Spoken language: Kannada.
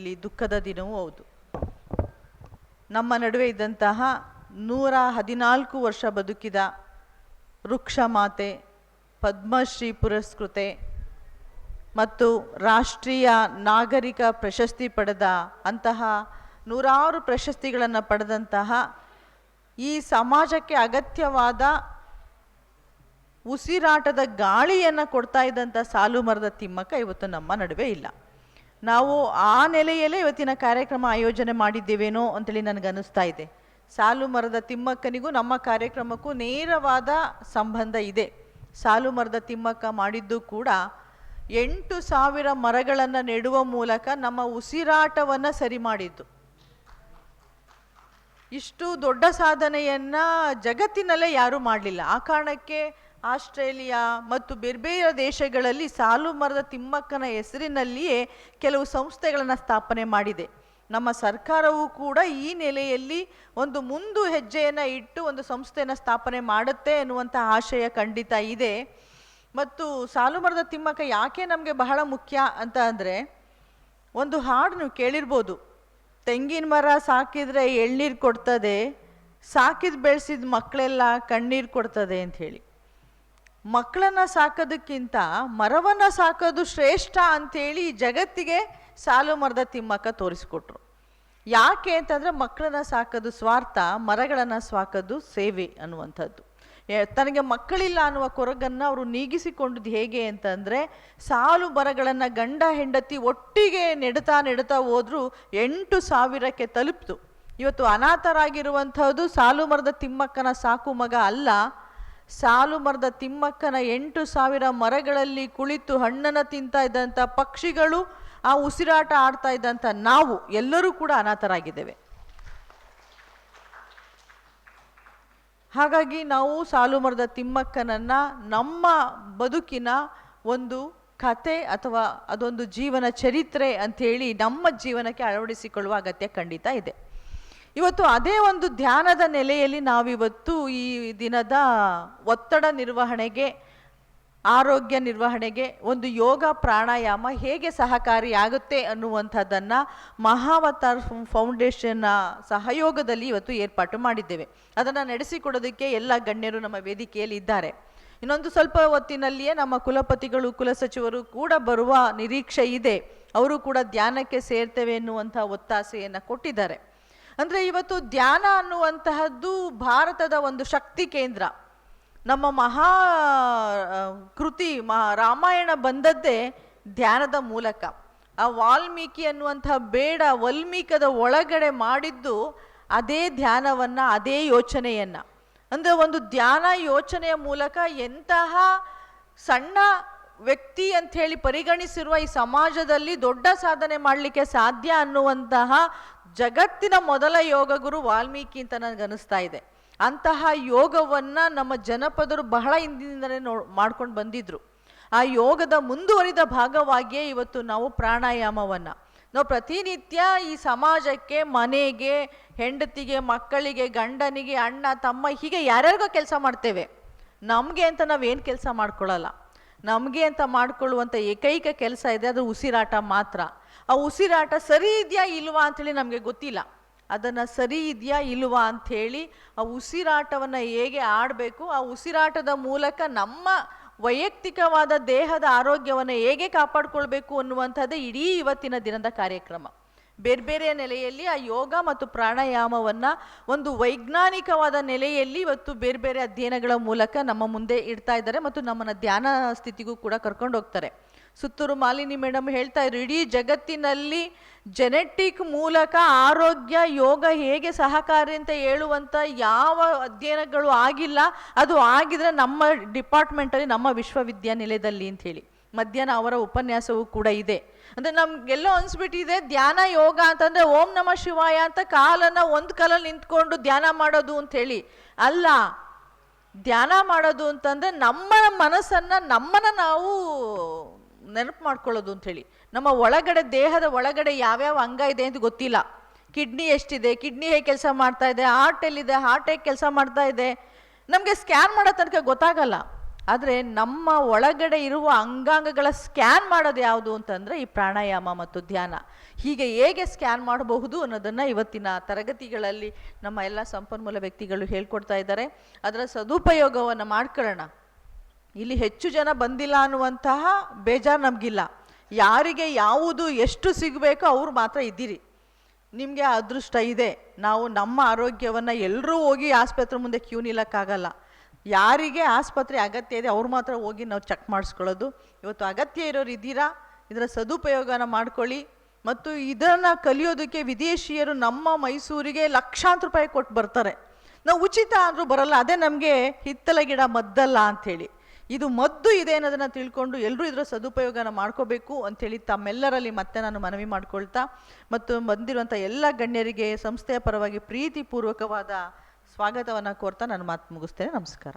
ಜೀವನದಲ್ಲಿ ದುಃಖದ ದಿನವೂ ಹೌದು. ನಮ್ಮ ನಡುವೆ ಇದ್ದಂತಹ 114 ವರ್ಷ ಬದುಕಿದ ವೃಕ್ಷ ಮಾತೆ, ಪದ್ಮಶ್ರೀ ಪುರಸ್ಕೃತೆ ಮತ್ತು ರಾಷ್ಟ್ರೀಯ ನಾಗರಿಕ ಪ್ರಶಸ್ತಿ ಪಡೆದ ಅಂತಹ 100 ಪ್ರಶಸ್ತಿಗಳನ್ನು ಪಡೆದಂತಹ ಈ ಸಮಾಜಕ್ಕೆ ಅಗತ್ಯವಾದ ಉಸಿರಾಟದ ಗಾಳಿಯನ್ನು ಕೊಡ್ತಾ ಇದ್ದಂಥ ಸಾಲು ಮರದ ತಿಮ್ಮಕ್ಕ ಇವತ್ತು ನಮ್ಮ ನಡುವೆ ಇಲ್ಲ. ನಾವು ಆ ನೆಲೆಯಲ್ಲೇ ಇವತ್ತಿನ ಕಾರ್ಯಕ್ರಮ ಆಯೋಜನೆ ಮಾಡಿದ್ದೇವೇನೋ ಅಂತೇಳಿ ನನಗನ್ನಿಸ್ತಾ ಇದೆ. ಸಾಲು ಮರದ ತಿಮ್ಮಕ್ಕನಿಗೂ ನಮ್ಮ ಕಾರ್ಯಕ್ರಮಕ್ಕೂ ನೇರವಾದ ಸಂಬಂಧ ಇದೆ. ಸಾಲು ಮರದ ತಿಮ್ಮಕ್ಕ ಮಾಡಿದ್ದು ಕೂಡ 8,000 ಮರಗಳನ್ನು ನೆಡುವ ಮೂಲಕ ನಮ್ಮ ಉಸಿರಾಟವನ್ನು ಸರಿ ಮಾಡಿದ್ದು. ಇಷ್ಟು ದೊಡ್ಡ ಸಾಧನೆಯನ್ನು ಜಗತ್ತಿನಲ್ಲೇ ಯಾರೂ ಮಾಡಲಿಲ್ಲ. ಆ ಕಾರಣಕ್ಕೆ ಆಸ್ಟ್ರೇಲಿಯಾ ಮತ್ತು ಬೇರೆ ಬೇರೆ ದೇಶಗಳಲ್ಲಿ ಸಾಲು ಮರದ ತಿಮ್ಮಕ್ಕನ ಹೆಸರಿನಲ್ಲಿಯೇ ಕೆಲವು ಸಂಸ್ಥೆಗಳನ್ನು ಸ್ಥಾಪನೆ ಮಾಡಿದೆ. ನಮ್ಮ ಸರ್ಕಾರವೂ ಕೂಡ ಈ ನೆಲೆಯಲ್ಲಿ ಒಂದು ಮುಂದು ಹೆಜ್ಜೆಯನ್ನು ಇಟ್ಟು ಒಂದು ಸಂಸ್ಥೆಯನ್ನು ಸ್ಥಾಪನೆ ಮಾಡುತ್ತೆ ಎನ್ನುವಂಥ ಆಶಯ ಖಂಡಿತ ಇದೆ. ಮತ್ತು ಸಾಲು ಮರದ ತಿಮ್ಮಕ್ಕ ಯಾಕೆ ನಮಗೆ ಬಹಳ ಮುಖ್ಯ ಅಂತ ಅಂದರೆ, ಒಂದು ಹಾಡು ನೀವು ಕೇಳಿರ್ಬೋದು, ತೆಂಗಿನ ಮರ ಸಾಕಿದರೆ ಎಳ್ನೀರು ಕೊಡ್ತದೆ, ಸಾಕಿದ ಬೆಳೆಸಿದ ಮಕ್ಕಳೆಲ್ಲ ಕಣ್ಣೀರು ಕೊಡ್ತದೆ ಅಂತ ಹೇಳಿ. ಮಕ್ಕಳನ್ನು ಸಾಕೋದಕ್ಕಿಂತ ಮರವನ್ನು ಸಾಕೋದು ಶ್ರೇಷ್ಠ ಅಂಥೇಳಿ ಜಗತ್ತಿಗೆ ಸಾಲು ಮರದ ತಿಮ್ಮಕ್ಕ ತೋರಿಸ್ಕೊಟ್ರು. ಯಾಕೆ ಅಂತಂದರೆ, ಮಕ್ಕಳನ್ನು ಸಾಕೋದು ಸ್ವಾರ್ಥ, ಮರಗಳನ್ನು ಸಾಕೋದು ಸೇವೆ ಅನ್ನುವಂಥದ್ದು. ತನಗೆ ಮಕ್ಕಳಿಲ್ಲ ಅನ್ನುವ ಕೊರಗನ್ನು ಅವರು ನೀಗಿಸಿಕೊಂಡದ್ದು ಹೇಗೆ ಅಂತಂದರೆ, ಸಾಲು ಮರಗಳನ್ನು ಗಂಡ ಹೆಂಡತಿ ಒಟ್ಟಿಗೆ ನೆಡ್ತಾ ಹೋದರೂ 8,000ಕ್ಕೆ ತಲುಪ್ತು. ಇವತ್ತು ಅನಾಥರಾಗಿರುವಂಥದ್ದು ಸಾಲು ಮರದ ತಿಮ್ಮಕ್ಕನ ಸಾಕು ಮಗ ಅಲ್ಲ, ಸಾಲು ಮರದ ತಿಮ್ಮಕ್ಕನ 8,000 ಮರಗಳಲ್ಲಿ ಕುಳಿತು ಹಣ್ಣನ್ನು ತಿಂತಾ ಇದ್ದಂಥ ಪಕ್ಷಿಗಳು, ಆ ಉಸಿರಾಟ ಆಡ್ತಾ ಇದ್ದಂಥ ನಾವು ಎಲ್ಲರೂ ಕೂಡ ಅನಾಥರಾಗಿದ್ದೇವೆ. ಹಾಗಾಗಿ ನಾವು ಸಾಲು ಮರದ ತಿಮ್ಮಕ್ಕನನ್ನು ನಮ್ಮ ಬದುಕಿನ ಒಂದು ಕತೆ ಅಥವಾ ಅದೊಂದು ಜೀವನ ಚರಿತ್ರೆ ಅಂಥೇಳಿ ನಮ್ಮ ಜೀವನಕ್ಕೆ ಅಳವಡಿಸಿಕೊಳ್ಳುವ ಅಗತ್ಯ ಖಂಡಿತ ಇದೆ. ಇವತ್ತು ಅದೇ ಒಂದು ಧ್ಯಾನದ ನೆಲೆಯಲ್ಲಿ ನಾವಿವತ್ತು ಈ ದಿನದ ಒತ್ತಡ ನಿರ್ವಹಣೆಗೆ, ಆರೋಗ್ಯ ನಿರ್ವಹಣೆಗೆ ಒಂದು ಯೋಗ ಪ್ರಾಣಾಯಾಮ ಹೇಗೆ ಸಹಕಾರಿಯಾಗುತ್ತೆ ಅನ್ನುವಂಥದ್ದನ್ನು ಮಹಾವತಾರ್ ಫೌಂಡೇಶನ್ನ ಸಹಯೋಗದಲ್ಲಿ ಇವತ್ತು ಏರ್ಪಾಟು ಮಾಡಿದ್ದೇವೆ. ಅದನ್ನು ನಡೆಸಿಕೊಡೋದಕ್ಕೆ ಎಲ್ಲ ಗಣ್ಯರು ನಮ್ಮ ವೇದಿಕೆಯಲ್ಲಿ ಇದ್ದಾರೆ. ಇನ್ನೊಂದು ಸ್ವಲ್ಪ ಹೊತ್ತಿನಲ್ಲಿಯೇ ನಮ್ಮ ಕುಲಪತಿಗಳು, ಕುಲಸಚಿವರು ಕೂಡ ಬರುವ ನಿರೀಕ್ಷೆ ಇದೆ. ಅವರು ಕೂಡ ಧ್ಯಾನಕ್ಕೆ ಸೇರ್ತೇವೆ ಎನ್ನುವಂಥ ಒತ್ತಾಸೆಯನ್ನು ಕೊಟ್ಟಿದ್ದಾರೆ. ಅಂದರೆ ಇವತ್ತು ಧ್ಯಾನ ಅನ್ನುವಂತಹದ್ದು ಭಾರತದ ಒಂದು ಶಕ್ತಿ ಕೇಂದ್ರ. ನಮ್ಮ ಮಹಾ ಕೃತಿ ರಾಮಾಯಣ ಬಂದದ್ದೇ ಧ್ಯಾನದ ಮೂಲಕ. ಆ ವಾಲ್ಮೀಕಿ ಅನ್ನುವಂಥ ಬೇಡ ವಾಲ್ಮೀಕದ ಒಳಗಡೆ ಮಾಡಿದ್ದು ಅದೇ ಧ್ಯಾನವನ್ನು, ಅದೇ ಯೋಚನೆಯನ್ನು. ಅಂದರೆ ಒಂದು ಧ್ಯಾನ ಯೋಚನೆಯ ಮೂಲಕ ಎಂತಹ ಸಣ್ಣ ವ್ಯಕ್ತಿ ಅಂಥೇಳಿ ಪರಿಗಣಿಸಿರುವ ಈ ಸಮಾಜದಲ್ಲಿ ದೊಡ್ಡ ಸಾಧನೆ ಮಾಡಲಿಕ್ಕೆ ಸಾಧ್ಯ ಅನ್ನುವಂತಹ ಜಗತ್ತಿನ ಮೊದಲ ಯೋಗ ಗುರು ವಾಲ್ಮೀಕಿ ಅಂತ ನನಗನ್ನಿಸ್ತಾ ಇದೆ. ಅಂತಹ ಯೋಗವನ್ನು ನಮ್ಮ ಜನಪದರು ಬಹಳ ಹಿಂದಿನಿಂದಲೇ ಮಾಡ್ಕೊಂಡು ಬಂದಿದ್ರು. ಆ ಯೋಗದ ಮುಂದುವರಿದ ಭಾಗವಾಗಿಯೇ ಇವತ್ತು ನಾವು ಪ್ರಾಣಾಯಾಮವನ್ನು ನಾವು ಪ್ರತಿನಿತ್ಯ ಈ ಸಮಾಜಕ್ಕೆ, ಮನೆಗೆ, ಹೆಂಡತಿಗೆ, ಮಕ್ಕಳಿಗೆ, ಗಂಡನಿಗೆ, ಅಣ್ಣ ತಮ್ಮ ಹೀಗೆ ಯಾರ್ಯಾರಿಗೋ ಕೆಲಸ ಮಾಡ್ತೇವೆ. ನಮಗೆ ಅಂತ ನಾವೇನು ಕೆಲಸ ಮಾಡ್ಕೊಳ್ಳಲ್ಲ. ನಮಗೆ ಅಂತ ಮಾಡಿಕೊಳ್ಳುವಂಥ ಏಕೈಕ ಕೆಲಸ ಇದೆ, ಅದು ಉಸಿರಾಟ ಮಾತ್ರ. ಆ ಉಸಿರಾಟ ಸರಿ ಇದೆಯಾ ಇಲ್ವಾ ಅಂಥೇಳಿ ನಮಗೆ ಗೊತ್ತಿಲ್ಲ. ಅದನ್ನು ಸರಿ ಇದೆಯಾ ಇಲ್ವಾ ಅಂಥೇಳಿ ಆ ಉಸಿರಾಟವನ್ನು ಹೇಗೆ ಆಡಬೇಕು, ಆ ಉಸಿರಾಟದ ಮೂಲಕ ನಮ್ಮ ವೈಯಕ್ತಿಕವಾದ ದೇಹದ ಆರೋಗ್ಯವನ್ನು ಹೇಗೆ ಕಾಪಾಡಿಕೊಳ್ಬೇಕು ಅನ್ನುವಂಥದ್ದೇ ಇಡೀ ಇವತ್ತಿನ ದಿನದ ಕಾರ್ಯಕ್ರಮ. ಬೇರೆ ಬೇರೆ ನೆಲೆಯಲ್ಲಿ ಆ ಯೋಗ ಮತ್ತು ಪ್ರಾಣಾಯಾಮವನ್ನು ಒಂದು ವೈಜ್ಞಾನಿಕವಾದ ನೆಲೆಯಲ್ಲಿ ಇವತ್ತು ಬೇರೆ ಬೇರೆ ಅಧ್ಯಯನಗಳ ಮೂಲಕ ನಮ್ಮ ಮುಂದೆ ಇಡ್ತಾ ಇದ್ದಾರೆ ಮತ್ತು ನಮ್ಮನ್ನು ಧ್ಯಾನ ಸ್ಥಿತಿಗೂ ಕೂಡ ಕರ್ಕೊಂಡು ಹೋಗ್ತಾರೆ. ಸುತ್ತೂರು ಮಾಲಿನಿ ಮೇಡಮ್ ಹೇಳ್ತಾ ಇದ್ರು, ಇಡೀ ಜಗತ್ತಿನಲ್ಲಿ ಜೆನೆಟಿಕ್ ಮೂಲಕ ಆರೋಗ್ಯ ಯೋಗ ಹೇಗೆ ಸಹಕಾರಿ ಅಂತ ಹೇಳುವಂಥ ಯಾವ ಅಧ್ಯಯನಗಳು ಆಗಿಲ್ಲ. ಅದು ಆಗಿದ್ರೆ ನಮ್ಮ ಡಿಪಾರ್ಟ್ಮೆಂಟಲ್ಲಿ, ನಮ್ಮ ವಿಶ್ವವಿದ್ಯಾನಿಲಯದಲ್ಲಿ ಅಂಥೇಳಿ. ಮಧ್ಯಾಹ್ನ ಅವರ ಉಪನ್ಯಾಸವೂ ಕೂಡ ಇದೆ. ಅಂದರೆ ನಮಗೆಲ್ಲೋ ಅನಿಸ್ಬಿಟ್ಟಿದೆ ಧ್ಯಾನ ಯೋಗ ಅಂತಂದರೆ ಓಂ ನಮಃ ಶಿವಾಯ ಅಂತ ಕಾಲನ್ನು ಒಂದು ಕಾಲಲ್ಲಿ ನಿಂತ್ಕೊಂಡು ಧ್ಯಾನ ಮಾಡೋದು ಅಂಥೇಳಿ ಅಲ್ಲ. ಧ್ಯಾನ ಮಾಡೋದು ಅಂತಂದರೆ ನಮ್ಮ ಮನಸ್ಸನ್ನು, ನಮ್ಮನ್ನು ನಾವು ನೆನಪು ಮಾಡ್ಕೊಳ್ಳೋದು ಅಂಥೇಳಿ. ನಮ್ಮ ಒಳಗಡೆ, ದೇಹದ ಒಳಗಡೆ ಯಾವ್ಯಾವ ಅಂಗ ಇದೆ ಅಂತ ಗೊತ್ತಿಲ್ಲ. ಕಿಡ್ನಿ ಎಷ್ಟಿದೆ, ಕಿಡ್ನಿ ಹೇಗೆ ಕೆಲಸ ಮಾಡ್ತಾ ಇದೆ, ಹಾರ್ಟ್ ಎಲ್ಲಿದೆ, ಹಾರ್ಟ್ ಹೇಗೆ ಕೆಲಸ ಮಾಡ್ತಾ ಇದೆ, ನಮಗೆ ಸ್ಕ್ಯಾನ್ ಮಾಡೋ ತನಕ ಗೊತ್ತಾಗಲ್ಲ. ಆದರೆ ನಮ್ಮ ಒಳಗಡೆ ಇರುವ ಅಂಗಾಂಗಗಳ ಸ್ಕ್ಯಾನ್ ಮಾಡೋದು ಯಾವುದು ಅಂತಂದರೆ ಈ ಪ್ರಾಣಾಯಾಮ ಮತ್ತು ಧ್ಯಾನ. ಹೀಗೆ ಹೇಗೆ ಸ್ಕ್ಯಾನ್ ಮಾಡಬಹುದು ಅನ್ನೋದನ್ನು ಇವತ್ತಿನ ತರಗತಿಗಳಲ್ಲಿ ನಮ್ಮ ಎಲ್ಲ ಸಂಪನ್ಮೂಲ ವ್ಯಕ್ತಿಗಳು ಹೇಳ್ಕೊಡ್ತಾ ಇದ್ದಾರೆ. ಅದರ ಸದುಪಯೋಗವನ್ನು ಮಾಡ್ಕೊಳ್ಳೋಣ. ಇಲ್ಲಿ ಹೆಚ್ಚು ಜನ ಬಂದಿಲ್ಲ ಅನ್ನುವಂತಹ ಬೇಜಾರು ನಮಗಿಲ್ಲ. ಯಾರಿಗೆ ಯಾವುದು ಎಷ್ಟು ಸಿಗಬೇಕೋ ಅವ್ರು ಮಾತ್ರ ಇದ್ದೀರಿ. ನಿಮಗೆ ಅದೃಷ್ಟ ಇದೆ. ನಾವು ನಮ್ಮ ಆರೋಗ್ಯವನ್ನು ಎಲ್ಲರೂ ಹೋಗಿ ಆಸ್ಪತ್ರೆ ಮುಂದೆ ಕ್ಯೂ ನಿಲ್ಲಕ್ಕಾಗಲ್ಲ. ಯಾರಿಗೆ ಆಸ್ಪತ್ರೆ ಅಗತ್ಯ ಇದೆ ಅವ್ರು ಮಾತ್ರ ಹೋಗಿ ನಾವು ಚೆಕ್ ಮಾಡಿಸ್ಕೊಳ್ಳೋದು. ಇವತ್ತು ಅಗತ್ಯ ಇರೋರು ಇದ್ದೀರಾ, ಇದರ ಸದುಪಯೋಗನ ಮಾಡ್ಕೊಳ್ಳಿ. ಮತ್ತು ಇದನ್ನು ಕಲಿಯೋದಕ್ಕೆ ವಿದೇಶಿಯರು ನಮ್ಮ ಮೈಸೂರಿಗೆ ಲಕ್ಷಾಂತರ ರೂಪಾಯಿ ಕೊಟ್ಟು ಬರ್ತಾರೆ. ನಾವು ಉಚಿತ ಅಂದರೂ ಬರಲ್ಲ. ಅದೇ ನಮಗೆ ಹಿತ್ತಲ ಗಿಡ ಮದ್ದಲ್ಲ ಅಂಥೇಳಿ. ಇದು ಮದ್ದು ಇದೆ ಅನ್ನೋದನ್ನು ತಿಳ್ಕೊಂಡು ಎಲ್ಲರೂ ಇದರ ಸದುಪಯೋಗನ ಮಾಡ್ಕೋಬೇಕು ಅಂಥೇಳಿ ತಮ್ಮೆಲ್ಲರಲ್ಲಿ ಮತ್ತೆ ನಾನು ಮನವಿ ಮಾಡ್ಕೊಳ್ತಾ, ಮತ್ತು ಬಂದಿರುವಂಥ ಎಲ್ಲ ಗಣ್ಯರಿಗೆ ಸಂಸ್ಥೆಯ ಪರವಾಗಿ ಪ್ರೀತಿಪೂರ್ವಕವಾದ ಸ್ವಾಗತವನ್ನು ಕೋರ್ತಾ ನಾನು ಮಾತು ಮುಗಿಸ್ತೇನೆ. ನಮಸ್ಕಾರ.